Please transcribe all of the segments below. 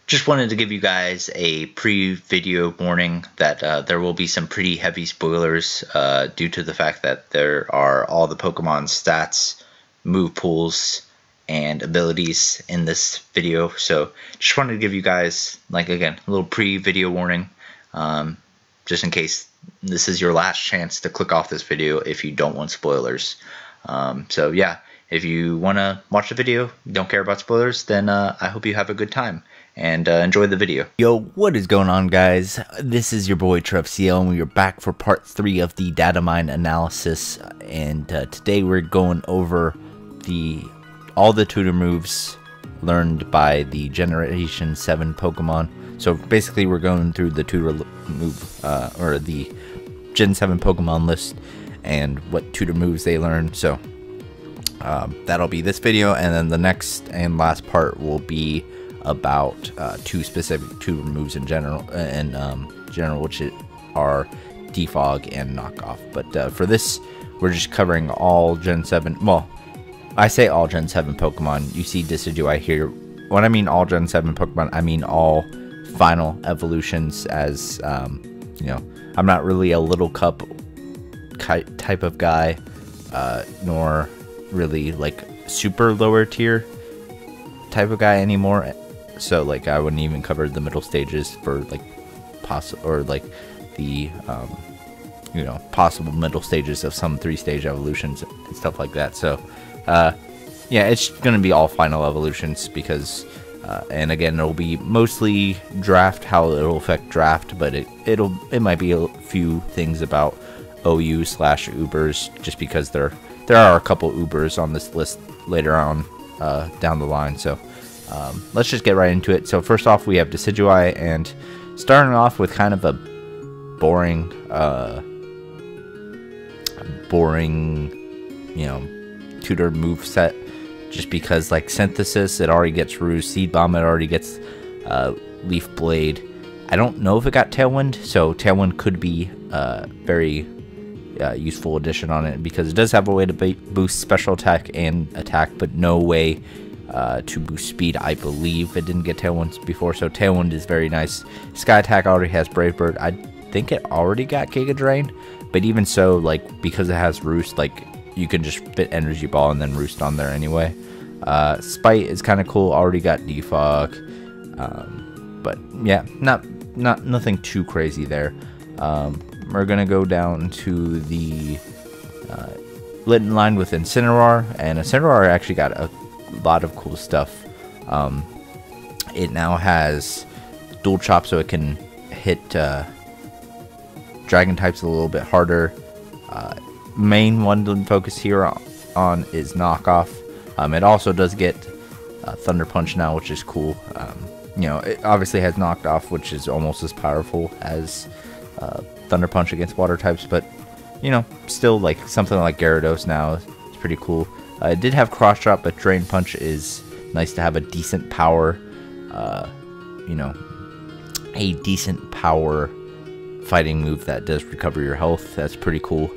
Just wanted to give you guys a pre-video warning that there will be some pretty heavy spoilers due to the fact that there are all the Pokemon stats, move pools, and abilities in this video. So just wanted to give you guys, like, again, a little pre-video warning, just in case this is your last chance to click off this video if you don't want spoilers. So yeah, if you want to watch the video, don't care about spoilers, then I hope you have a good time and enjoy the video. Yo, what is going on, guys? This is your boy TrevCL, and we are back for part 3 of the Datamine analysis. And today we're going over all the tutor moves learned by the Generation 7 Pokemon. So basically, we're going through the tutor move, or the Gen 7 Pokemon list, and what tutor moves they learn. So that'll be this video, and then the next and last part will be about 2 specific tutor moves in general, which are defog and knockoff. But for this, we're just covering all Gen 7. Well, I say all Gen 7 Pokemon. You see Decidueye here. When I mean all Gen 7 Pokemon, I mean all final evolutions. As you know, I'm not really a little cup type of guy, nor really like super lower tier type of guy anymore. So like I wouldn't even cover the middle stages for like the possible middle stages of some 3-stage evolutions and stuff like that. So yeah, it's gonna be all final evolutions because and again, it'll be mostly draft, how it'll affect draft, but it might be a few things about OU/Ubers, just because there are a couple Ubers on this list later on down the line. So let's just get right into it. So first off, we have Decidueye, and starting off with kind of a boring, tutor move set, just because like Synthesis, it already gets Roost, Seed Bomb, it already gets Leaf Blade. I don't know if it got Tailwind, so Tailwind could be very useful addition on it, because it does have a way to boost special attack and attack, but no way to boost speed. I believe it didn't get Tailwind before, so Tailwind is very nice. Sky Attack already has Brave Bird. I think it already got Giga Drain, but even so, like, because it has Roost, like, you can just fit Energy Ball and then Roost on there anyway. Spite is kind of cool. Already got Defog, but yeah, nothing too crazy there. We're gonna go down to the lit in line with Incineroar, and Incineroar actually got a lot of cool stuff. It now has Dual Chop, so it can hit dragon types a little bit harder. Main one to focus here on is knockoff. It also does get Thunder Punch now, which is cool. It obviously has knocked off, which is almost as powerful as Thunder Punch against water types, but still, like, something like Gyarados now is pretty cool. It did have Cross Drop, but Drain Punch is nice to have a decent power, a decent power fighting move that does recover your health. That's pretty cool.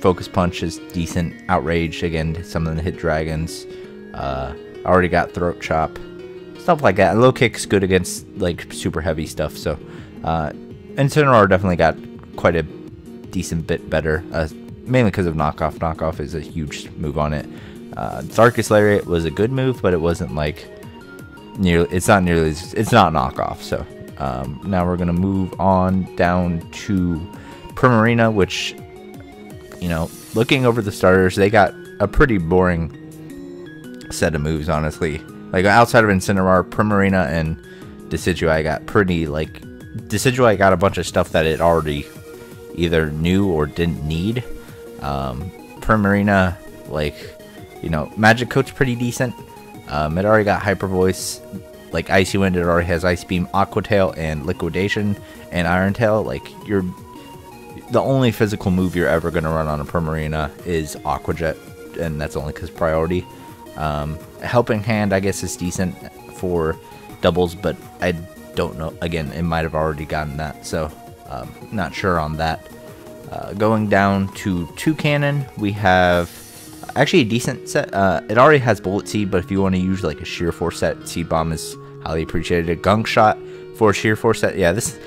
Focus Punch is decent. Outrage, again, something to hit dragons. Already got Throat Chop, stuff like that. Low Kick's good against like super heavy stuff. So Incineroar definitely got quite a decent bit better, mainly because of knockoff. Knockoff is a huge move on it. Darkest Lariat was a good move, but it wasn't like it's not knockoff. So now we're gonna move on down to Primarina, which, looking over the starters, they got a pretty boring set of moves, honestly. Like, outside of Incineroar, Primarina and Decidueye got pretty, like, Decidueye got a bunch of stuff that it already either knew or didn't need. Primarina, like, Magic Coat's pretty decent. It already got Hyper Voice. Like, Icy Wind, it already has Ice Beam, Aqua Tail, and Liquidation, and Iron Tail. Like, the only physical move you're ever going to run on a Primarina is Aqua Jet, and that's only because priority. Helping Hand, I guess, is decent for doubles, but I don't know. Again, it might have already gotten that, so not sure on that. Going down to Toucannon, we have actually a decent set. It already has Bullet Seed, but if you want to use like a Sheer Force set, Seed Bomb is highly appreciated. A gunk shot for sheer force. Yeah, this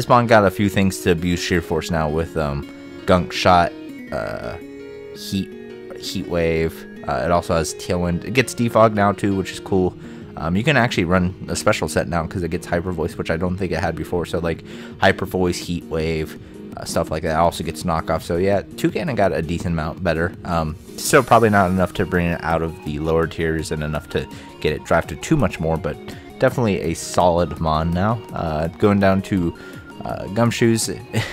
mon got a few things to abuse sheer force now with gunk shot, heat wave. It also has tailwind. It gets defog now too, which is cool. You can actually run a special set now because it gets hyper voice, which I don't think it had before. So like hyper voice, heat wave, stuff like that. It also gets knockoff. So yeah, Toucan got a decent amount better. Still probably not enough to bring it out of the lower tiers and enough to get it drafted too much more, but definitely a solid mon now. Going down to Gumshoes,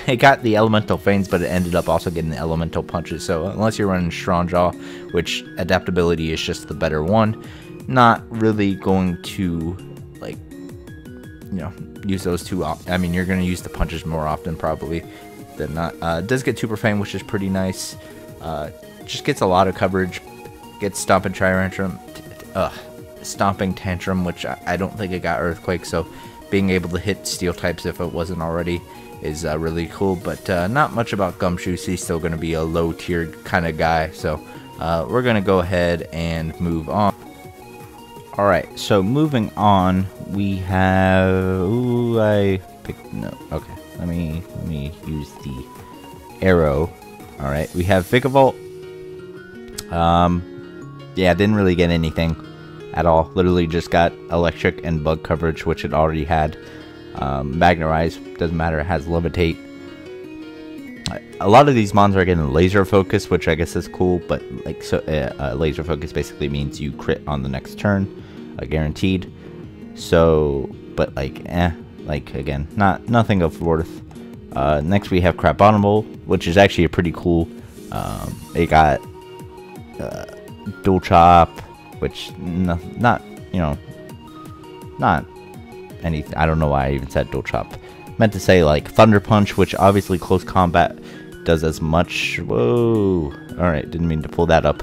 it got the elemental feigns, but it ended up also getting the elemental punches. So unless you're running strong jaw, which adaptability is just the better one, not really going to like, you know, use those two. I mean, you're going to use the punches more often probably than not. It does get super fame, which is pretty nice. Just gets a lot of coverage. Gets stomping tantrum, which I don't think it got earthquake. So being able to hit steel types if it wasn't already is really cool. But not much about Gumshoes. He's still going to be a low tier kind of guy. So we're going to go ahead and move on. Alright, so moving on, we have... Ooh, I picked... No, okay. Let me use the arrow. Alright, we have Vigavolt. Yeah, didn't really get anything at all. Literally just got electric and bug coverage, which it already had. Magnerize, doesn't matter, it has Levitate. A lot of these mons are getting laser focus, which I guess is cool, but like so, laser focus basically means you crit on the next turn, guaranteed. So, but like, again, nothing of worth. Next we have Crabominable, which is actually a pretty cool. It got dual chop, which not anything. I don't know why I even said dual chop. Meant to say like Thunder Punch, which obviously close combat does as much. Whoa! All right, didn't mean to pull that up.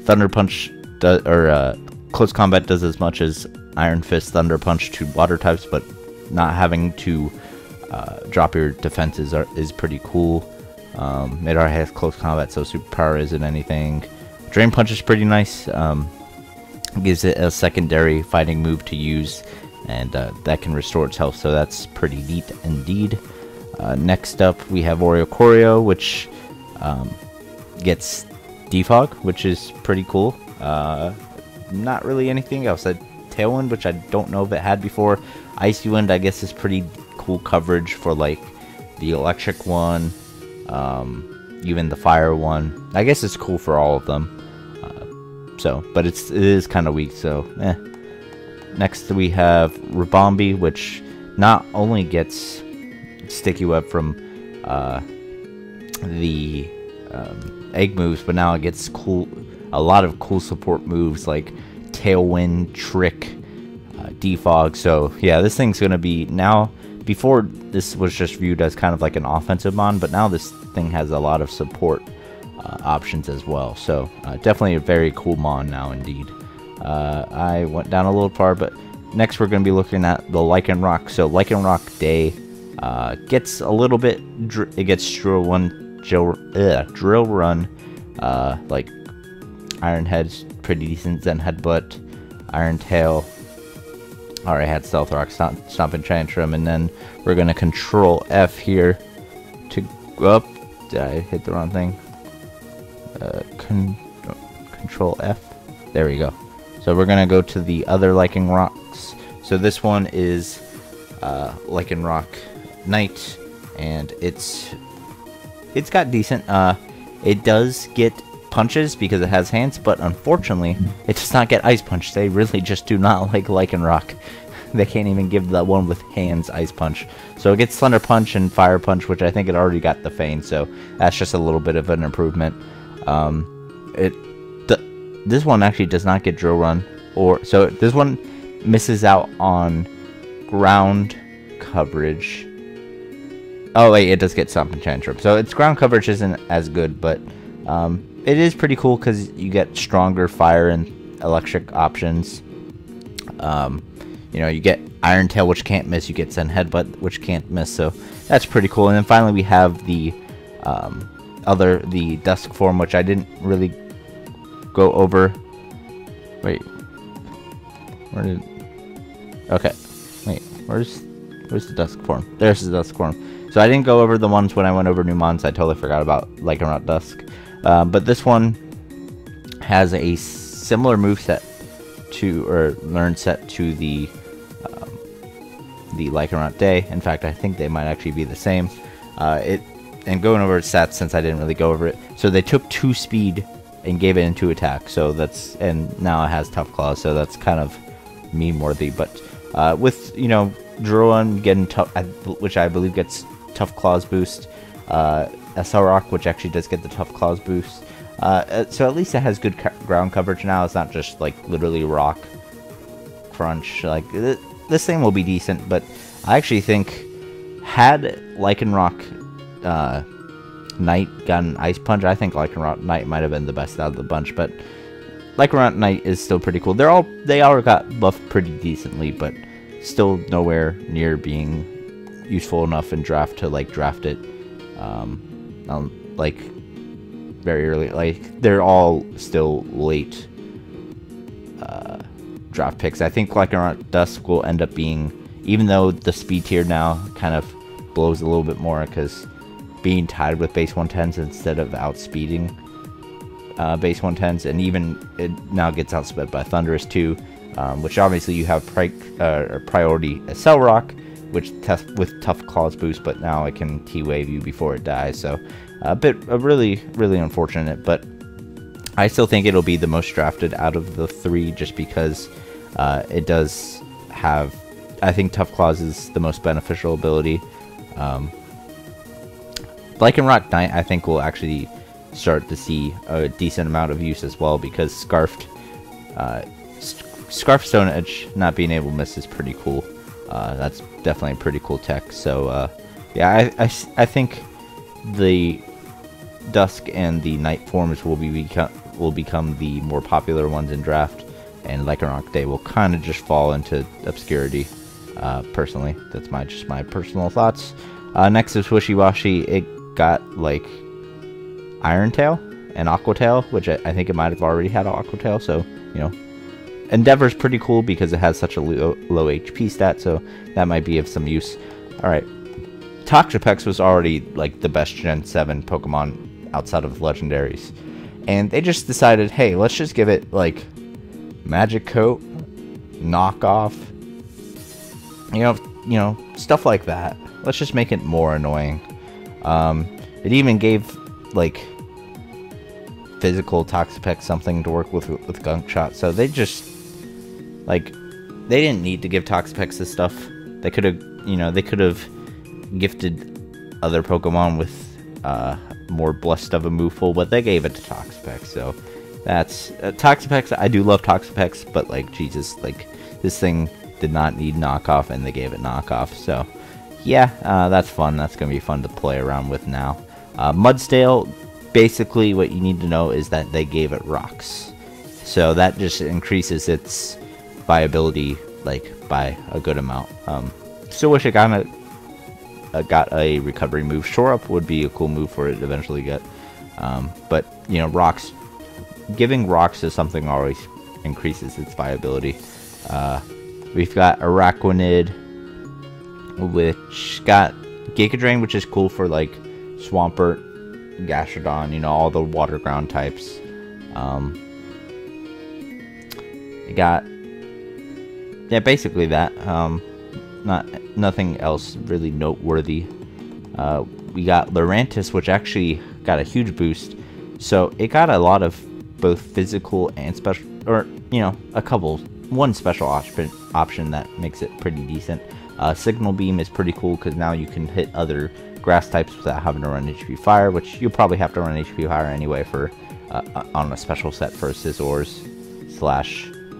Thunder Punch does, or close combat does as much as Iron Fist, Thunder Punch to water types, but not having to drop your defenses is pretty cool. It already has close combat, so superpower isn't anything. Drain Punch is pretty nice. Gives it a secondary fighting move to use, and that can restore its health, so that's pretty neat indeed. Next up, we have Choreo, which gets defog, which is pretty cool. Not really anything else. Tailwind, which I don't know if it had before. Icy Wind, I guess, is pretty cool coverage for like the electric one, even the fire one. I guess it's cool for all of them. But it is kind of weak, so eh. Next we have Rabombi, which not only gets Sticky Web from the egg moves, but now it gets a lot of cool support moves like Tailwind, Trick, Defog. So yeah, this thing's gonna be now. Before this was just viewed as kind of like an offensive mon, but now this thing has a lot of support options as well. So definitely a very cool mon now indeed. I went down a little far, but next we're going to be looking at the Lycanroc. So Lycanroc Day gets a little bit. It gets Drill Run, like Iron Head's pretty decent. Zen Headbutt, Iron Tail. Already had Stealth Rock, Stomping Tantrum, and then we're going to Control F here to go up. Did I hit the wrong thing? Control F. There we go. So we're gonna go to the other Lycanrocs. So this one is Lycanroc Knight, and it's got decent. It does get punches because it has hands, but unfortunately, it does not get Ice Punch. They really just do not like Lycanroc. They can't even give the one with hands Ice Punch. So it gets Thunder Punch and Fire Punch, which I think it already got the Feign. So that's just a little bit of an improvement. This one actually does not get Drill Run, so this one misses out on ground coverage. Oh wait, it does get Stomping Tantrum, so its ground coverage isn't as good, but it is pretty cool because you get stronger fire and electric options. You know, you get Iron Tail, which can't miss. You get Zen Headbutt, which can't miss. So that's pretty cool. And then finally we have the the Dusk form, which I didn't really go over. Wait, where did? Okay. Wait, where's the Dusk form? There's the Dusk form. So I didn't go over the ones when I went over new mons. I totally forgot about Lycanroc Dusk. But this one has a similar moveset to, or learn set to the Lycanroc Day. In fact, I think they might actually be the same. And going over its stats, since I didn't really go over it. So they took 2 speed and gave it into attack. So that's, and now it has Tough Claws. So that's kind of meme worthy. But with, you know, Drowan getting tough, which I believe gets Tough Claws boost. SL Rock, which actually does get the Tough Claws boost. So at least it has good ground coverage now. It's not just like literally rock crunch. Like this thing will be decent, but I actually think had Lycanroc Knight gotten Ice Punch, I think Lycanroc Knight might have been the best out of the bunch. But Lycanroc Knight is still pretty cool. They all got buffed pretty decently, but still nowhere near being useful enough in draft to like draft it like very early. Like they're all still late draft picks. I think Lycanroc Dusk will end up being, even though the speed tier now kind of blows a little bit more because being tied with base 110s instead of outspeeding base 110s, and even it now gets outsped by Thundurus too, which obviously you have priority SL Rock, which with Tough Claws boost, but now it can T-Wave you before it dies. So really unfortunate, but I still think it'll be the most drafted out of the 3 just because it does have, I think Tough Claws is the most beneficial ability. Lycanroc Knight I think will actually start to see a decent amount of use as well, because Scarf Stone Edge not being able to miss is pretty cool. That's definitely a pretty cool tech. So yeah, I think the Dusk and the Night forms will become the more popular ones in draft, and Lycanroc Day will kind of just fall into obscurity. Personally, that's just my personal thoughts. Next is Wishy Washy. It got like Iron Tail and Aqua Tail, which I think it might have already had Aqua Tail. So you know, Endeavor's pretty cool because it has such a low HP stat, so that might be of some use. Alright, Toxapex was already like the best Gen 7 Pokemon outside of legendaries, and they just decided, hey, let's just give it like Magic Coat, knockoff, you know, stuff like that. Let's just make it more annoying. It even gave like physical Toxapex something to work with Gunk Shot. So they just, like, they didn't need to give Toxapex this stuff. They could have gifted other Pokemon with more blessed of a move pool, but they gave it to Toxapex. So that's Toxapex. I do love Toxapex, but like, Jesus, like, this thing did not need knockoff, and they gave it knockoff. So yeah, that's fun. That's gonna be fun to play around with now. Mudstale, basically what you need to know is that they gave it rocks, so that just increases its viability like by a good amount. Still wish it got a recovery move. Shore Up would be a cool move for it to eventually get, but you know, rocks, giving rocks to something always increases its viability. We've got Araquanid, which got Giga Drain, which is cool for like Swampert, Gastrodon, you know, all the water ground types. It got, yeah, basically that. Nothing else really noteworthy. We got Lurantis, which actually got a huge boost. So it got a lot of both physical and special, or you know, one special option that makes it pretty decent. Signal Beam is pretty cool because now you can hit other grass types without having to run HP Fire, which you'll probably have to run HP Fire anyway for on a special set for Scizors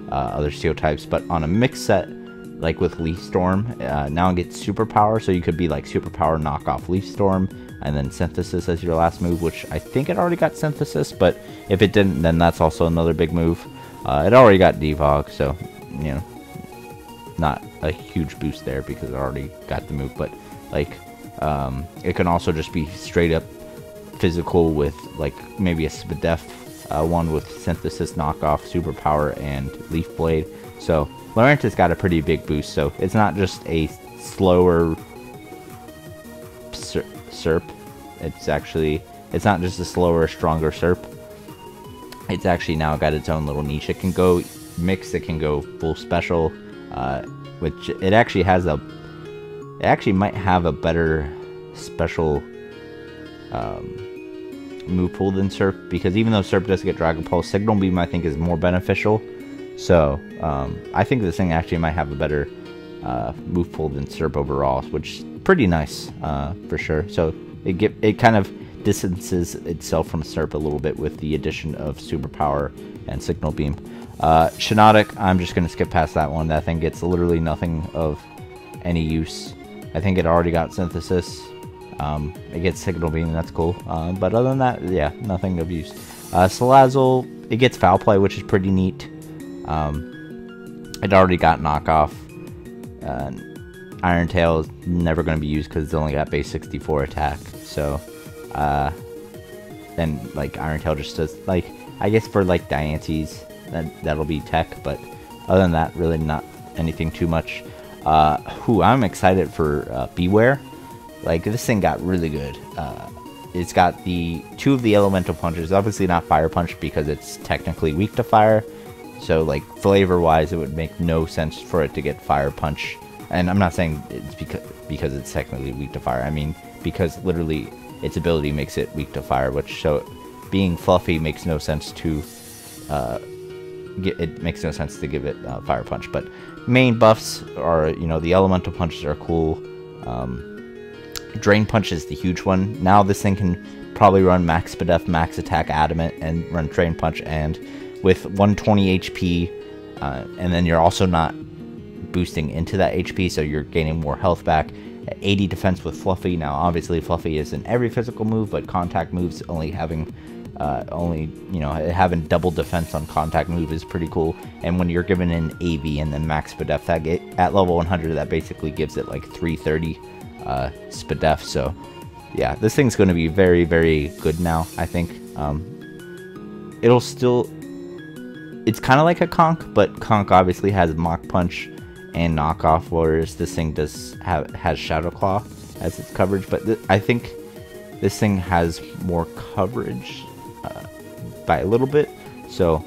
/ other Steel types. But on a mixed set, like with Leaf Storm, now it gets Superpower, so you could be like Superpower knockoff Leaf Storm, and then Synthesis as your last move, which I think it already got Synthesis, but if it didn't, then that's also another big move. It already got Devog, so, you know, not a huge boost there because it already got the move, but like, it can also just be straight up physical with like maybe a Spadef one with Synthesis knockoff, Superpower, and Leaf Blade. So Laurentis got a pretty big boost, so it's not just a slower SERP. It's not just a slower, stronger SERP. It's actually now got its own little niche. It can go mixed, it can go full special, which it actually has a... It actually might have a better special move pool than SERP, because even though SERP does get Dragon Pulse, Signal Beam I think is more beneficial. So I think this thing actually might have a better move pool than SERP overall, which is pretty nice for sure. So it kind of distances itself from SERP a little bit with the addition of Superpower and Signal Beam. Shiinotic, I'm just going to skip past that one. That thing gets literally nothing of any use. I think it already got Synthesis. It gets Signal Beam, and that's cool. But other than that, yeah, nothing of use. Salazzle, it gets Foul Play, which is pretty neat. It already got Knockoff. Iron Tail is never going to be used because it's only got base 64 attack. So, then, like, Iron Tail just does, like, I guess for, like, Diancies, that'll be tech. But other than that, really not anything too much. I'm excited for Beware. Like, this thing got really good. It's got two of the elemental punches. Obviously not Fire Punch because it's technically weak to fire. So, like, flavor-wise, it would make no sense for it to get Fire Punch. And I'm not saying it's because it's technically weak to fire. I mean, because literally its ability makes it weak to fire, which, so being fluffy makes no sense to it makes no sense to give it Fire Punch. But main buffs are, you know, the elemental punches are cool. Drain Punch is the huge one. Now this thing can probably run Max Spadef, Max Attack Adamant, and run Drain Punch, and with 120 HP, and then you're also not boosting into that HP, so you're gaining more health back. 80 defense with Fluffy. Now obviously Fluffy isn't every physical move, but contact moves having double defense on contact move is pretty cool. And when you're given an AV and then Max Spadef, that at level 100, that basically gives it like 330 Spadef. So yeah, this thing's going to be very, very good now, I think. It's kind of like a Conk, but Conk obviously has Mach Punch and Knockoff, whereas this thing has Shadow Claw as its coverage. But I think this thing has more coverage by a little bit, so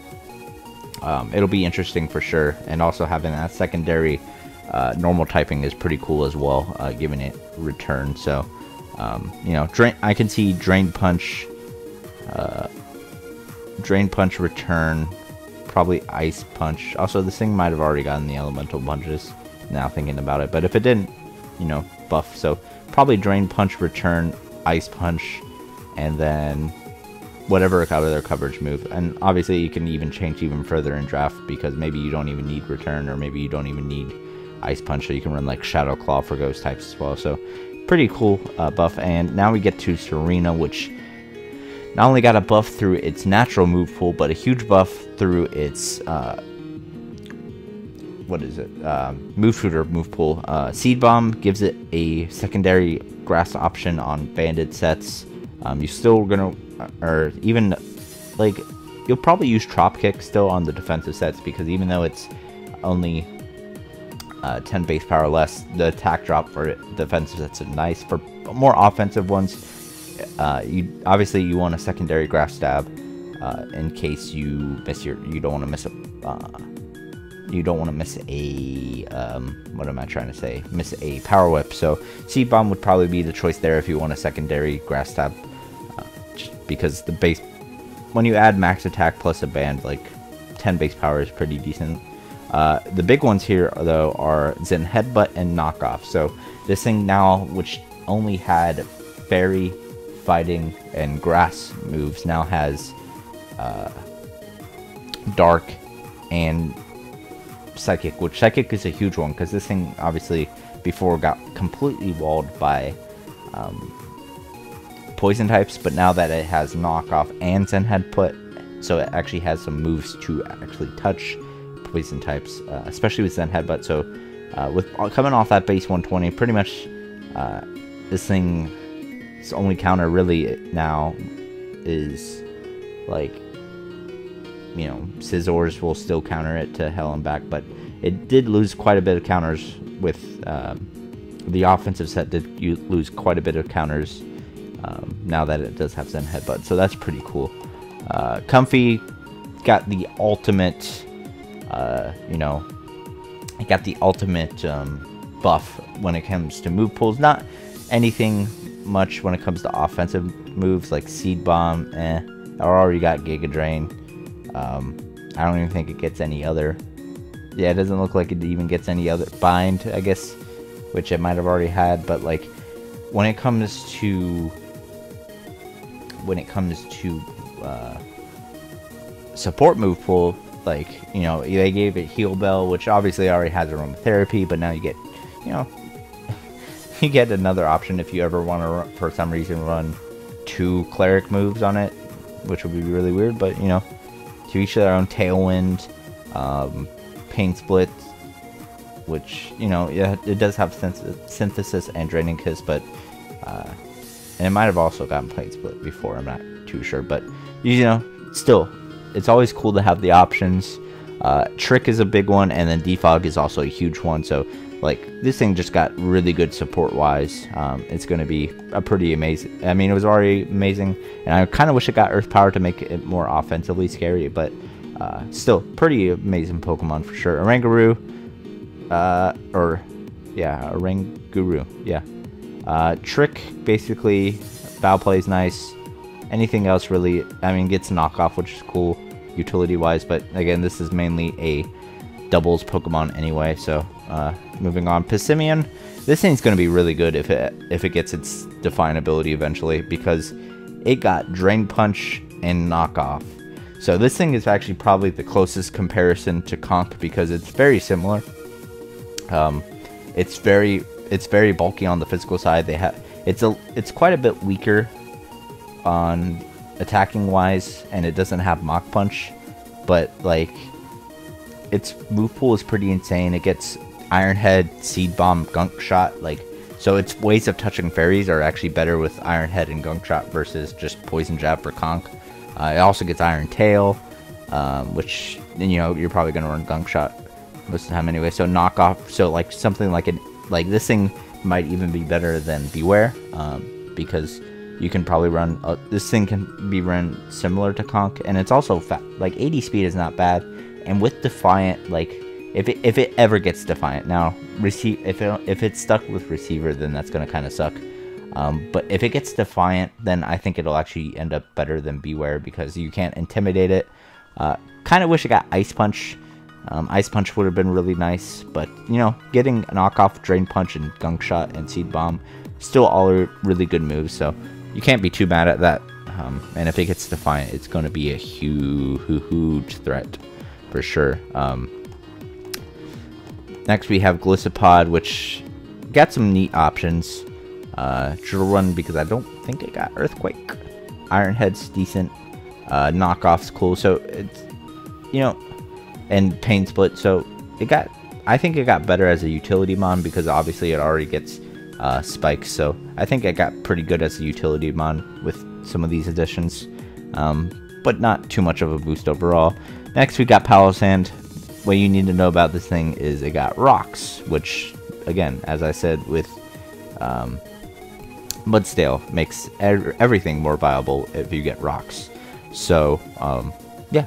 it'll be interesting for sure. And also having that secondary normal typing is pretty cool as well, giving it return. So I can see Drain Punch return, probably Ice Punch. Also, this thing might have already gotten the elemental punches, now thinking about it, but if it didn't, buff. So probably Drain Punch, return, Ice Punch, and then whatever other coverage move. And obviously you can even change even further in draft, because maybe you don't even need return, or maybe you don't even need Ice Punch, so you can run like Shadow Claw for ghost types as well. So pretty cool buff. And now we get to Serena, which not only got a buff through its natural move pool, but a huge buff through its move shooter move pool. Seed Bomb gives it a secondary grass option on banded sets. You're still gonna, or even like, you'll probably use Trop Kick still on the defensive sets, because even though it's only 10 base power less, the attack drop for defensive sets is nice. For more offensive ones, you want a secondary Grass Stab in case you miss you don't want to miss a Power Whip. So Seed Bomb would probably be the choice there if you want a secondary Grass Stab, just because the base, when you add max attack plus a band, like 10 base power is pretty decent. The big ones here though are Zen Headbutt and Knockoff. So this thing now, which only had Fairy, Fighting, and Grass moves, now has Dark and Psychic, which Psychic is a huge one, because this thing obviously before got completely walled by poison types, but now that it has Knockoff and Zen Headbutt, so it actually has some moves to actually touch poison types, especially with Zen Headbutt. So with coming off that base 120, pretty much this thing's only counter really now is like, Scizors will still counter it to hell and back, but it did lose quite a bit of counters with the offensive set. Did lose quite a bit of counters now that it does have Zen Headbutt, so that's pretty cool. Comfy got the ultimate, you know, it got the ultimate buff when it comes to move pools. Not anything much when it comes to offensive moves like Seed Bomb. I already got Giga Drain. I don't even think it gets any other. Yeah, it doesn't look like it even gets any other bind, I guess, which it might have already had. But like, when it comes to support move pool, like, you know, they gave it Heal Bell, which obviously already has aromatherapy, but now you get, you know, you get another option if you ever want to, for some reason, run 2 cleric moves on it, which would be really weird, but, you know, to each their own. Tailwind, Pain Split, which, you know, yeah, it does have Synthesis and Draining Kiss, but, and it might have also gotten Pain Split before, I'm not too sure, but, you know, still, it's always cool to have the options. Trick is a big one, and then Defog is also a huge one, so, like, this thing just got really good support-wise. It's going to be a pretty amazing... I mean, it was already amazing, and I kind of wish it got Earth Power to make it more offensively scary, but still, pretty amazing Pokemon for sure. Oranguru, Oranguru, yeah. Trick, basically, Bow Play's nice. Anything else, really, I mean, gets knockoff, which is cool, utility-wise, but again, this is mainly a doubles Pokemon anyway, so... moving on, Pissimian. This thing's going to be really good if it gets its Define ability eventually, because it got Drain Punch and Knockoff. So this thing is actually probably the closest comparison to Conk, because it's very similar. It's very bulky on the physical side. It's quite a bit weaker on attacking wise, and it doesn't have Mach Punch, but like its move pool is pretty insane. It gets Iron Head, Seed Bomb, Gunk Shot, like, so its ways of touching fairies are actually better with Iron Head and Gunk Shot versus just Poison Jab for Conk. It also gets Iron Tail, which, you know, you're probably going to run Gunk Shot most of the time anyway, so knockoff, so like something like this thing might even be better than Beware, because you can probably run, this thing can be run similar to Conk, and it's also like 80 speed is not bad, and with Defiant, like, if it ever gets Defiant, now if it's stuck with Receiver, then that's gonna kind of suck. But if it gets Defiant, then I think it'll actually end up better than Beware, because you can't intimidate it. Kind of wish it got Ice Punch. Ice Punch would have been really nice, but, you know, getting a knockoff Drain Punch and Gunk Shot and Seed Bomb, still all are really good moves, so you can't be too mad at that. And if it gets Defiant, it's going to be a huge threat for sure. Next we have Gliscopod, which got some neat options. Drill Run, because I don't think it got Earthquake. Iron Head's decent. Knockoff's cool, so it's, you know, and Pain Split, so I think it got better as a utility mon, because obviously it already gets spikes, so I think it got pretty good as a utility mon with some of these additions, but not too much of a boost overall. Next we got Palossand. What you need to know about this thing is it got Rocks, which, again, as I said, with Mudstale makes everything more viable if you get Rocks. So yeah,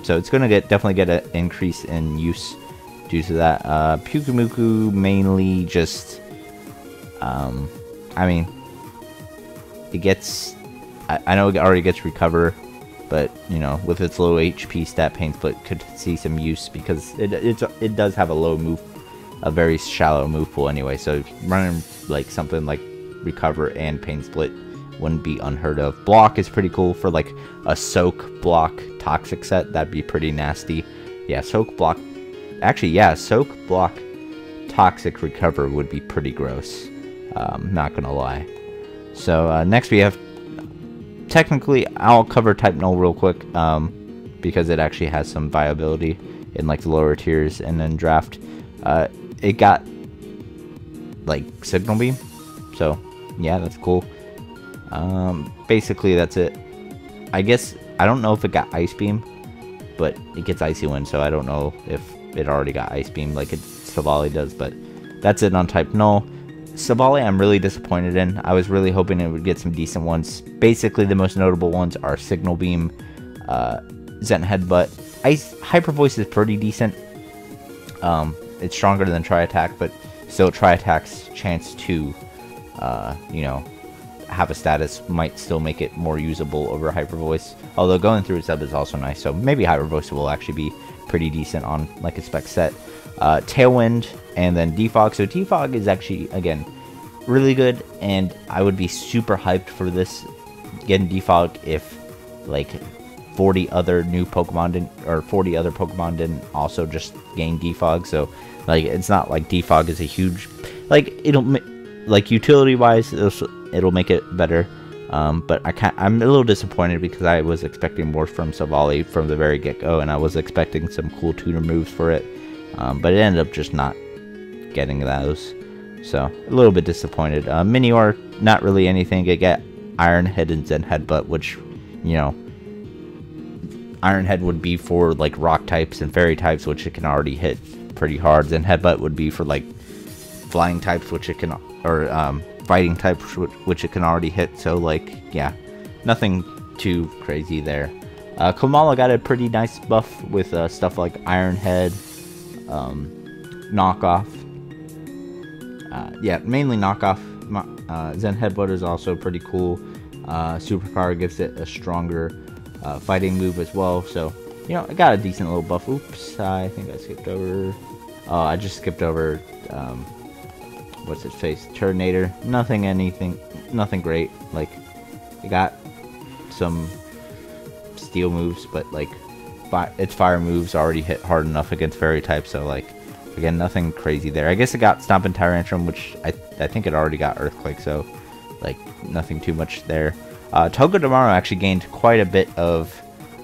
so it's gonna definitely get an increase in use due to that. Pyukumuku mainly just, I mean, it gets, I know it already gets Recover, but, you know, with its low HP stat, Pain Split could see some use, because it does have a very shallow move pool anyway, so running like something like Recover and Pain Split wouldn't be unheard of. Block is pretty cool for like a Soak Block Toxic set. That'd be pretty nasty. Yeah, Soak Block, actually, yeah, Soak Block Toxic Recover would be pretty gross, not gonna lie. So next we have, technically, I'll cover Type Null real quick, because it actually has some viability in like the lower tiers. And then Draft, it got like Signal Beam, so yeah, that's cool. Basically that's it. I guess I don't know if it got Ice Beam, but it gets Icy Wind, so I don't know if it already got Ice Beam like Savali does, but that's it on type Null. Savali I'm really disappointed in. I was really hoping it would get some decent ones. Basically, the most notable ones are Signal Beam, Zen Headbutt. Hyper Voice is pretty decent. It's stronger than Tri Attack, but still Tri Attack's chance to, you know, have a status might still make it more usable over Hyper Voice. Although going through its sub is also nice, so maybe Hyper Voice will actually be pretty decent on like a spec set. Tailwind, and then Defog. So Defog is actually, again, really good, and I would be super hyped for this, getting Defog, if like 40 other new Pokemon didn't, or 40 other Pokemon didn't also just gain Defog. So like, it's not like Defog is a huge, like, it'll, like, utility wise it'll make it better, but I'm a little disappointed because I was expecting more from Savali from the very get-go, and I was expecting some cool tutor moves for it, but it ended up just not getting those, so a little bit disappointed. Minior, not really anything. I get Iron Head and Zen Headbutt, which, you know, Iron Head would be for like rock types and fairy types, which it can already hit pretty hard. Zen Headbutt would be for like flying types, which it can, or fighting types, which it can already hit. So like, yeah, nothing too crazy there. Kamala got a pretty nice buff with stuff like Iron Head, knockoff. Yeah, mainly knockoff. Zen Headbutt is also pretty cool. Superpower gives it a stronger fighting move as well. So, you know, I got a decent little buff. Oops, I think I skipped over. Oh, I just skipped over. What's its face? Turtonator. Nothing great. Like, it got some steel moves, but like, its fire moves already hit hard enough against fairy type. So like, again, nothing crazy there. I guess it got Stomp and Tyrantrum, which I think it already got Earthquake. So like, nothing too much there. Togedemaru actually gained quite a bit of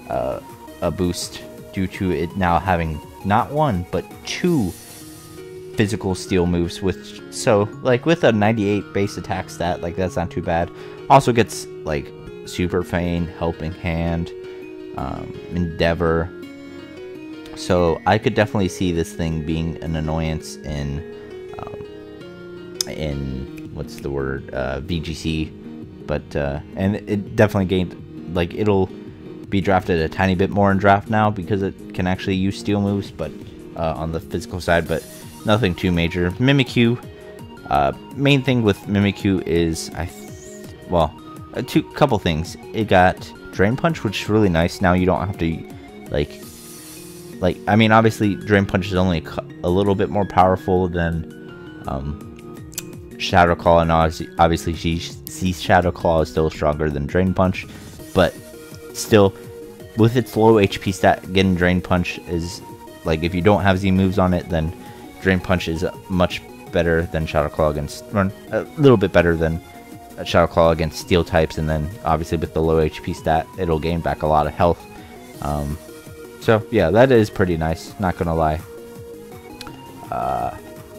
a boost due to it now having not one but two physical steel moves, which, so like, with a 98 base attack stat, like, that's not too bad. Also gets like Super Feign, Helping Hand, Endeavor. So I could definitely see this thing being an annoyance in what's the word, VGC. But and it definitely gained, like, it'll be drafted a tiny bit more in draft now because it can actually use steel moves, but on the physical side, but nothing too major. Mimikyu, main thing with Mimikyu is couple things. It got Drain Punch, which is really nice. Now you don't have to like I mean, obviously Drain Punch is only a little bit more powerful than Shadow Claw, and obviously Shadow Claw is still stronger than Drain Punch, but still, with its low HP stat, getting Drain Punch is, like, if you don't have Z moves on it, then Drain Punch is much better than Shadow Claw against, or a little bit better than Shadow Claw against Steel types, and then obviously with the low HP stat, it'll gain back a lot of health. So yeah, that is pretty nice, not gonna lie.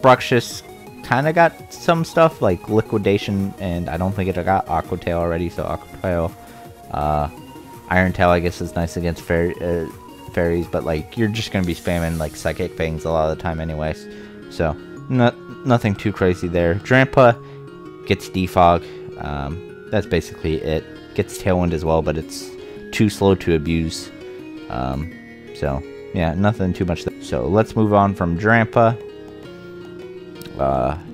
Bruxish kind of got some stuff like Liquidation, and I don't think it got Aqua Tail already, so Aqua Tail. Iron Tail, I guess, is nice against fairies, but like, you're just gonna be spamming like Psychic Fangs a lot of the time anyways, so nothing too crazy there. Drampa gets Defog. That's basically it. Gets Tailwind as well, but it's too slow to abuse. So yeah, nothing too much there. So let's move on from Drampa.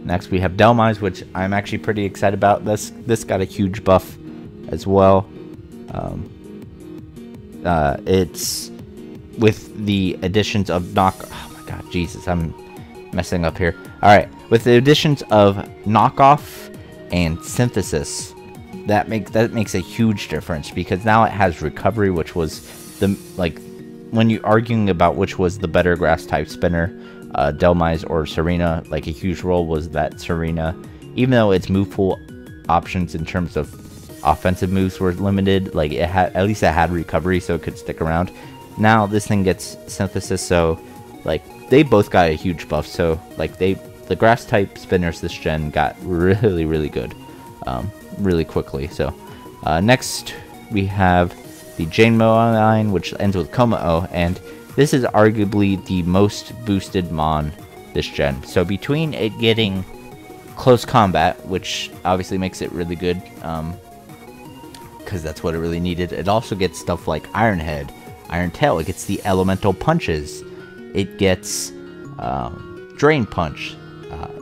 Next we have Delmise, which I'm actually pretty excited about. This got a huge buff as well. It's with the additions of oh my god, Jesus, I'm messing up here. Alright, with the additions of Knockoff and Synthesis, that makes a huge difference, because now it has Recovery, which was the, like, when you're arguing about which was the better grass type spinner, Delmise or Serena, like, a huge role was that Serena, even though its move pool options in terms of offensive moves were limited, like, it had, at least it had Recovery, so it could stick around. Now this thing gets Synthesis, so like, they both got a huge buff. So like, the grass type spinners this gen got really good, really quickly. So next we have the Jane Mo line, which ends with Komao, and this is arguably the most boosted Mon this gen. So between it getting close combat, which obviously makes it really good, because that's what it really needed. It also gets stuff like Iron Head, Iron Tail. It gets the elemental punches. It gets Drain Punch.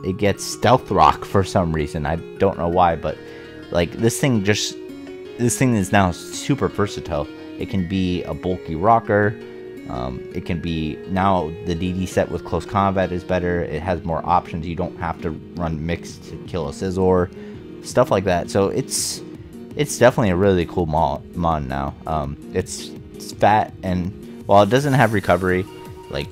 It gets Stealth Rock for some reason. I don't know why, but like this thing is now super versatile. It can be a bulky rocker. It can be, now the DD set with close combat is better. It has more options. You don't have to run mixed to kill a Scizor, stuff like that. So it's definitely a really cool mon now. It's fat, and while it doesn't have recovery, like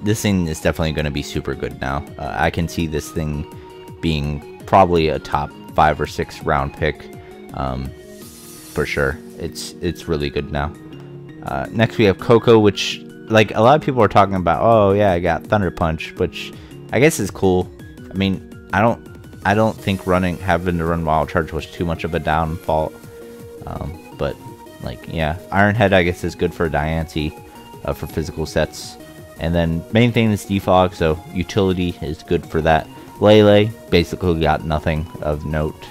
this thing is definitely going to be super good now. I can see this thing being probably a top 5 or 6 round pick, for sure. It's really good now. Next we have Coco, which, like, a lot of people are talking about, oh yeah, I got Thunder Punch, which I guess is cool. I mean, I don't think having to run Wild Charge was too much of a downfall. But like, yeah, Iron Head I guess is good for Diancie, for physical sets. And then main thing is Defog, so utility is good for that. Lele basically got nothing of note.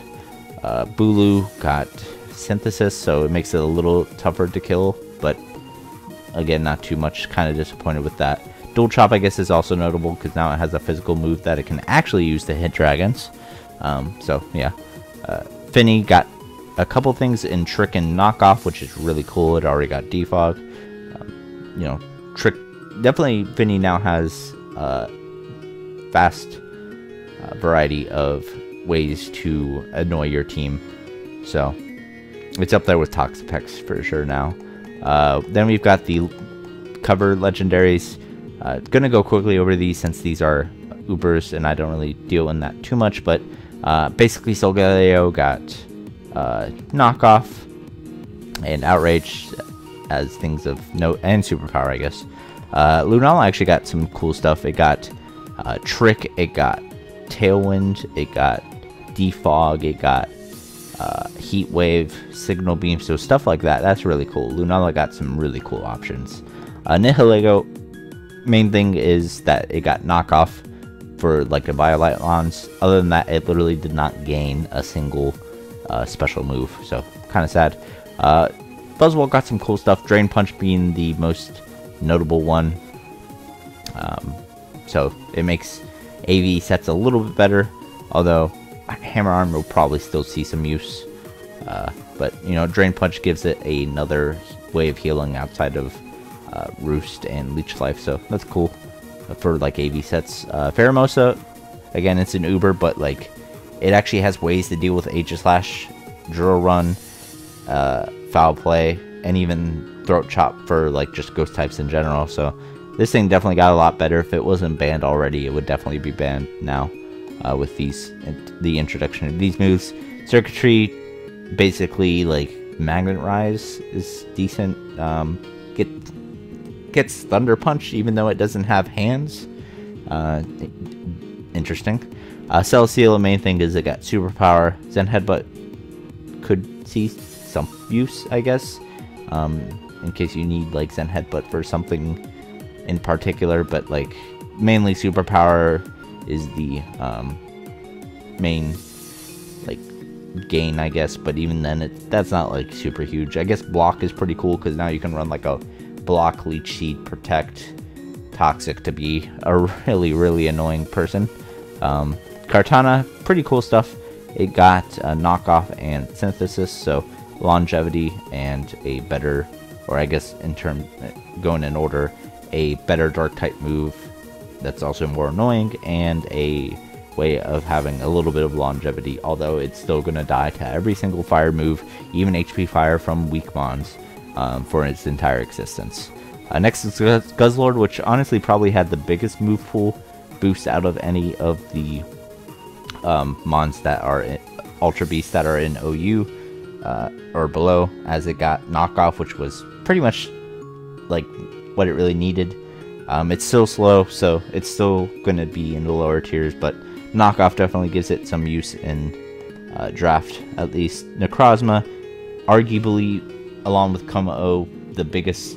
Bulu got Synthesis, so it makes it a little tougher to kill, but again, not too much. Kind of disappointed with that. Dual Chop, I guess, is also notable because now it has a physical move that it can actually use to hit dragons. So yeah, Finny got a couple things in Trick and Knockoff, which is really cool. It already got Defog. You know, Trick, definitely Finny now has fast variety of ways to annoy your team. So it's up there with Toxapex for sure now. Then we've got the cover legendaries. Gonna go quickly over these since these are Ubers and I don't really deal in that too much, but basically Solgaleo got Knockoff and Outrage as things of note, and Superpower, I guess. Lunala actually got some cool stuff. It got Trick, it got Tailwind, it got Defog, it got Heat Wave, Signal Beam, so stuff like that. That's really cool. Lunala got some really cool options. Nihilego, main thing is that it got Knockoff for like the Violet Lons. Other than that, it literally did not gain a single special move, so kind of sad. Buzzwole got some cool stuff, Drain Punch being the most notable one. So it makes AV sets a little bit better, although Hammer Arm will probably still see some use. But you know, Drain Punch gives it another way of healing outside of Roost and Leech Life, so that's cool for like AV sets. Pheromosa, again, it's an Uber, but like it actually has ways to deal with Aegislash, Drill Run, Foul Play, and even Throat Chop for like just ghost types in general. So this thing definitely got a lot better. If it wasn't banned already, it would definitely be banned now with the introduction of these moves. Circuitry, basically like Magnet Rise is decent. Gets Thunder Punch even though it doesn't have hands. Interesting. Celesteela, main thing is it got Superpower. Zen Headbutt could see some use, I guess, in case you need like Zen Headbutt for something in particular, but like mainly Superpower is the main like gain, I guess, but even then that's not like super huge. I guess Block is pretty cool because now you can run like a Block, Leech Seed, Protect, Toxic to be a really annoying person. Kartana, pretty cool stuff. It got a Knockoff and Synthesis, so longevity and a better, or I guess in term going in order, a better dark type move that's also more annoying, and a way of having a little bit of longevity, although it's still going to die to every single fire move, even HP fire from weak mons, for its entire existence. Next is Guzzlord, which honestly probably had the biggest move pool boost out of any of the mons that are in Ultra Beasts that are in OU or below, as it got Knockoff, which was pretty much like what it really needed. It's still slow, so it's still going to be in the lower tiers, but Knockoff definitely gives it some use in draft, at least. Necrozma, arguably, along with Kuma-O, the biggest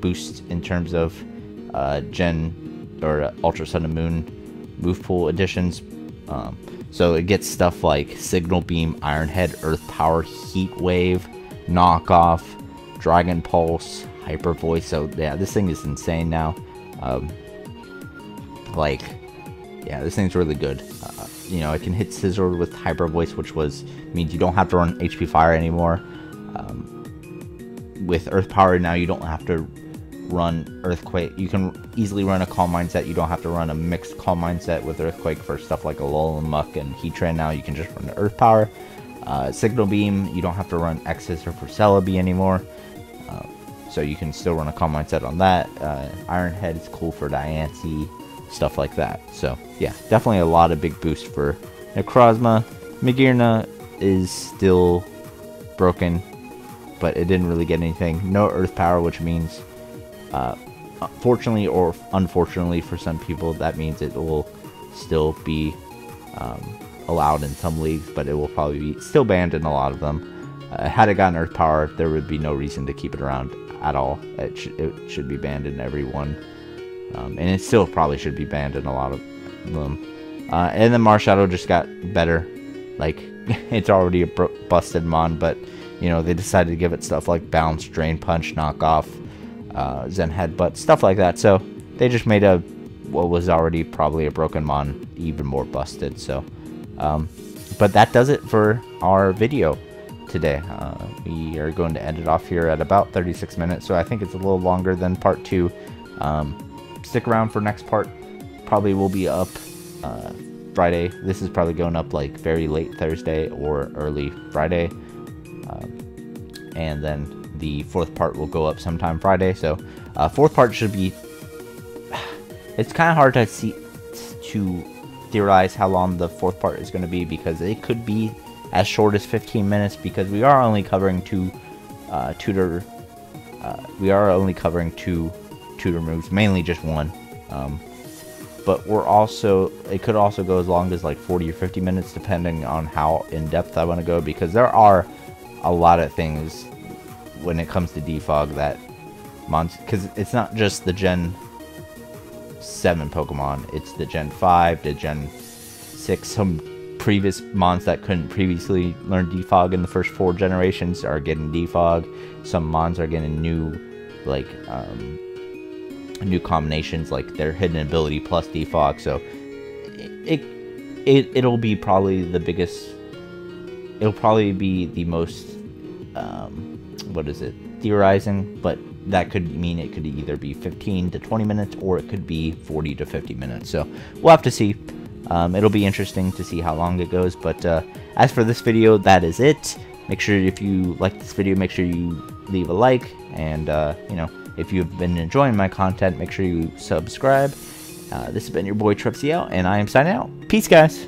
boost in terms of Gen or Ultra Sun and Moon move pool additions. So it gets stuff like Signal Beam, Iron Head, Earth Power, Heat Wave, Knockoff, Dragon Pulse, Hyper Voice. So yeah, this thing is insane now. Yeah, this thing's really good. You know, it can hit Scissor with Hyper Voice, which means you don't have to run HP Fire anymore. With Earth Power now, you don't have to run Earthquake. You can easily run a Calm Mindset. You don't have to run a mixed Calm Mindset with Earthquake for stuff like Alolan Muck and Heatran. Now you can just run the Earth Power. Signal Beam, you don't have to run X's or for Celebi anymore. So you can still run a Calm Mindset on that. Iron Head is cool for Diancie, stuff like that. So yeah, definitely a lot of big boosts for Necrozma. Magearna is still broken, but it didn't really get anything. No Earth Power, which means fortunately or unfortunately for some people, that means it will still be allowed in some leagues, but it will probably be still banned in a lot of them. Had it gotten Earth Power, there would be no reason to keep it around at all. It should be banned in every one, and it still probably should be banned in a lot of them. And then Marshadow just got better. Like, it's already a busted mon, but you know, they decided to give it stuff like Bounce, Drain Punch, Knockoff, Zen Headbutt, stuff like that. So they just made what was already probably a broken mon even more busted. So but that does it for our video today. We are going to end it off here at about 36 minutes, so I think it's a little longer than part 2. Stick around for next part. Probably will be up Friday. This is probably going up like very late Thursday or early Friday, and then the 4th part will go up sometime Friday. So 4th part should be, it's kind of hard to theorize how long the 4th part is going to be, because it could be as short as 15 minutes, because we are only covering two tutor moves, mainly just one. But it could also go as long as like 40 or 50 minutes, depending on how in depth I want to go, because there are a lot of things when it comes to defog that because it's not just the Gen 7 Pokemon, it's the Gen 5, the Gen 6, some previous mons that couldn't previously learn defog in the first 4 generations are getting defog. Some mons are getting new, like, new combinations, like their hidden ability plus defog. So it'll be probably the biggest, it'll probably be the most theorizing, but that could mean it could either be 15 to 20 minutes or it could be 40 to 50 minutes. So we'll have to see. It'll be interesting to see how long it goes. But as for this video, that is it. Make sure, if you like this video, make sure you leave a like, and you know, if you've been enjoying my content, make sure you subscribe. This has been your boy TrevCL, and I am signing out. Peace, guys.